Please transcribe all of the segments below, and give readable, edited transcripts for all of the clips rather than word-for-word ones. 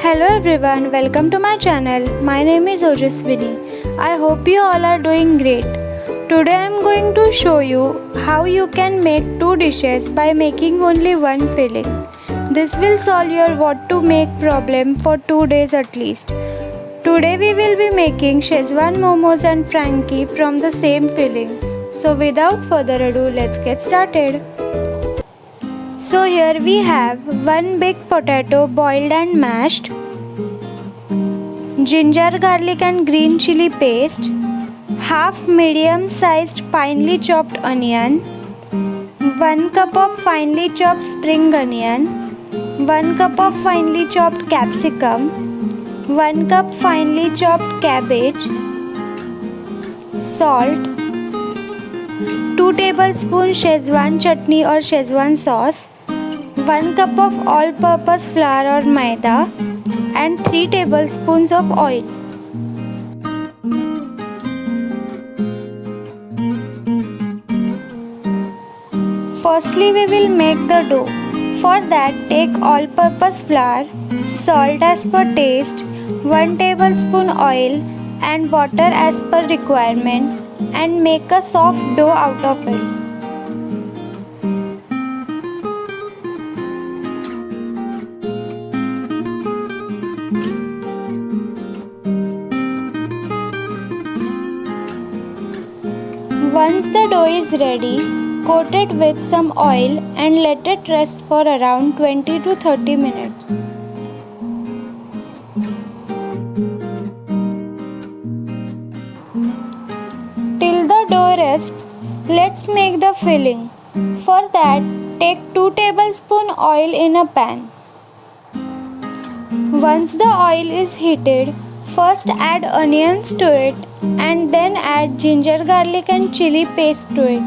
Hello everyone, welcome to my channel. My name is Ojaswini. I hope you all are doing great. Today I am going to show you how you can make two dishes by making only one filling. This will solve your what to make problem for 2 days at least. Today we will be making Szechuan momos and Frankie from the same filling. So without further ado, let's get started. So here we have one big potato boiled and mashed, ginger, garlic and green chili paste, half medium sized finely chopped onion, 1 cup of finely chopped spring onion, 1 cup of finely chopped capsicum, 1 cup finely chopped cabbage, salt, 2 tablespoons Szechuan chutney or Szechuan sauce, 1 cup of all-purpose flour or maida and 3 tablespoons of oil. Firstly, we will make the dough. For that, take all-purpose flour, salt as per taste, 1 tablespoon oil and water as per requirement and make a soft dough out of it. Once the dough is ready, coat it with some oil and let it rest for around 20 to 30 minutes. Till the dough rests, let's make the filling. For that, take 2 tablespoons oil in a pan. Once the oil is heated, first add onions to it and then add ginger, garlic and chili paste to it.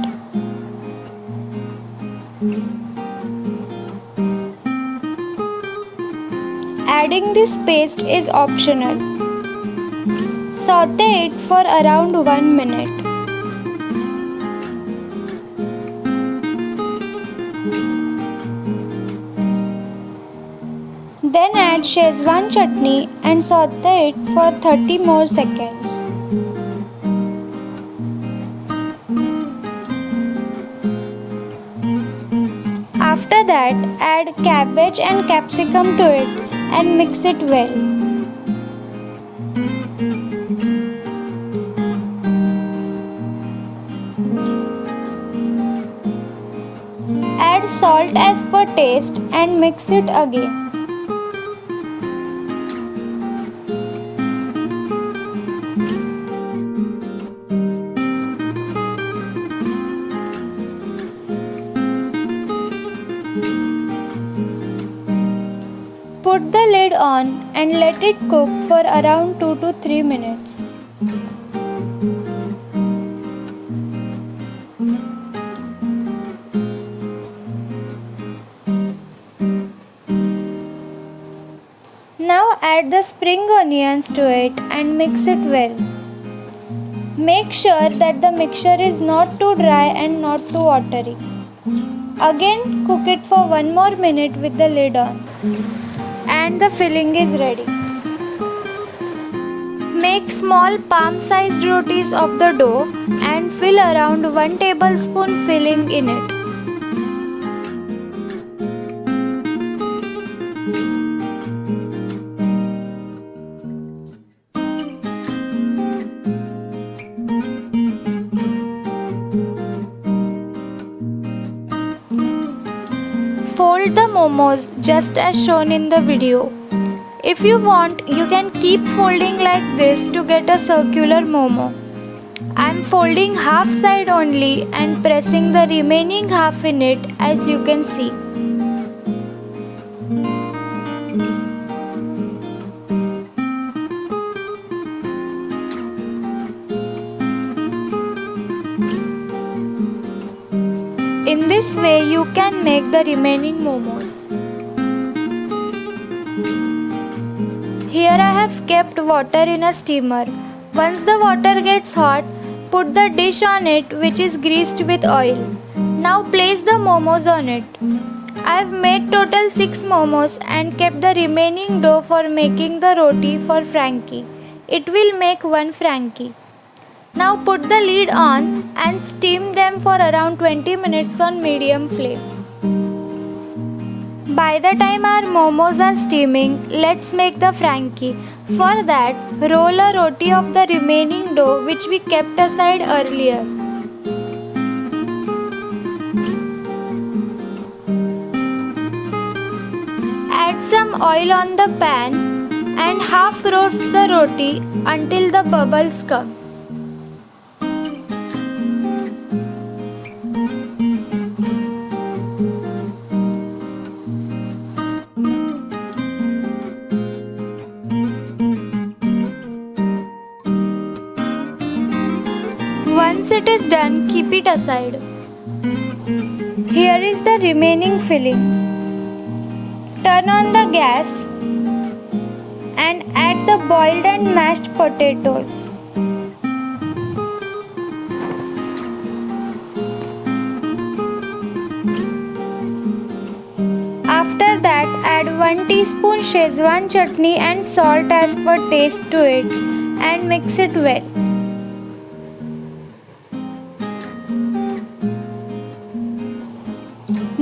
Adding this paste is optional. Saute it for around 1 minute. Then add Szechuan chutney and saute it for 30 more seconds. After that, add cabbage and capsicum to it and mix it well. Add salt as per taste and mix it again. Put the lid on and let it cook for around 2 to 3 minutes. Now add the spring onions to it and mix it well. Make sure that the mixture is not too dry and not too watery. Again, cook it for 1 more minute with the lid on. And the filling is ready. Make small palm-sized rotis of the dough and fill around 1 tablespoon filling in it. Fold the momos just as shown in the video. If you want, you can keep folding like this to get a circular momo. I am folding half side only and pressing the remaining half in it, as you can see. In this way, you can make the remaining momos. Here I have kept water in a steamer. Once the water gets hot, put the dish on it which is greased with oil. Now place the momos on it. I've made total 6 momos and kept the remaining dough for making the roti for Frankie. It will make 1 Frankie. Now put the lid on and steam them for around 20 minutes on medium flame. By the time our momos are steaming, let's make the Frankie. For that, roll a roti of the remaining dough which we kept aside earlier. Add some oil on the pan and half roast the roti until the bubbles come. Once it is done, keep it aside. Here is the remaining filling. Turn on the gas and add the boiled and mashed potatoes. After that, add 1 teaspoon Szechuan chutney and salt as per taste to it and mix it well.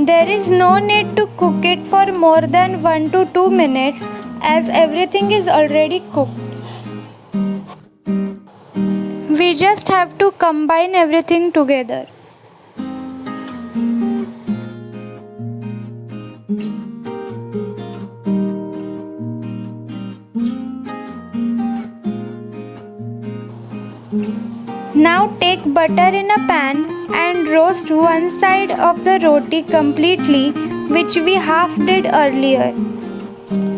There is no need to cook it for more than 1 to 2 minutes as everything is already cooked. We just have to combine everything together. Now take butter in a pan and roast one side of the roti completely, which we half did earlier.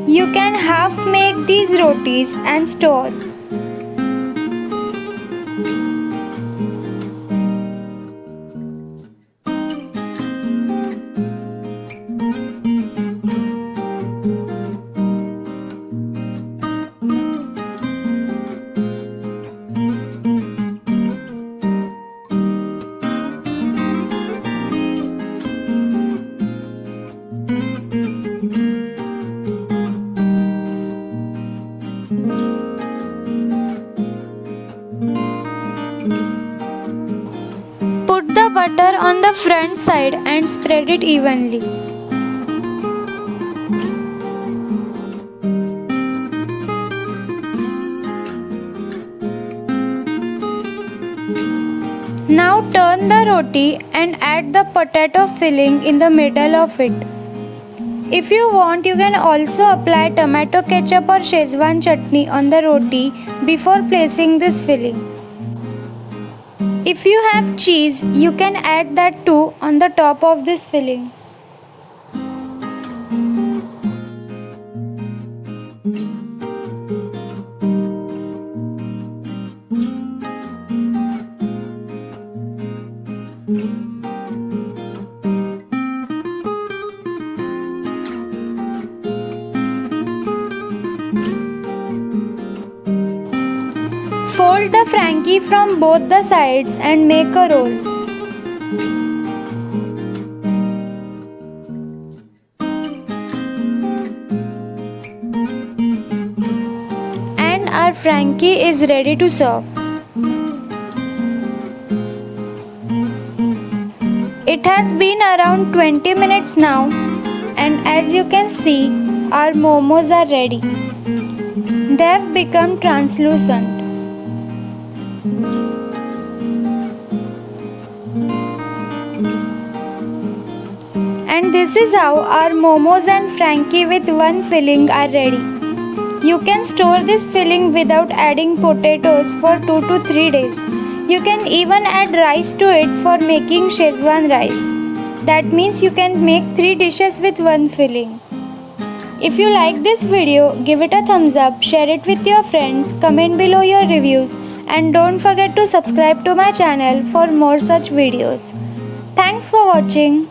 You can half make these rotis and store. Put the butter on the front side and spread it evenly. Now turn the roti and add the potato filling in the middle of it. If you want, you can also apply tomato ketchup or Szechuan chutney on the roti before placing this filling. If you have cheese, you can add that too on the top of this filling. Fold the Frankie from both the sides and make a roll. And our Frankie is ready to serve. It has been around 20 minutes now, and as you can see, our momos are ready. They have become translucent. And this is how our momos and Frankie with one filling are ready. You can store this filling without adding potatoes for 2 to 3 days. You can even add rice to it for making Szechuan rice. That means you can make 3 dishes with one filling. If you like this video, give it a thumbs up, share it with your friends, comment below your reviews, and don't forget to subscribe to my channel for more such videos. Thanks for watching.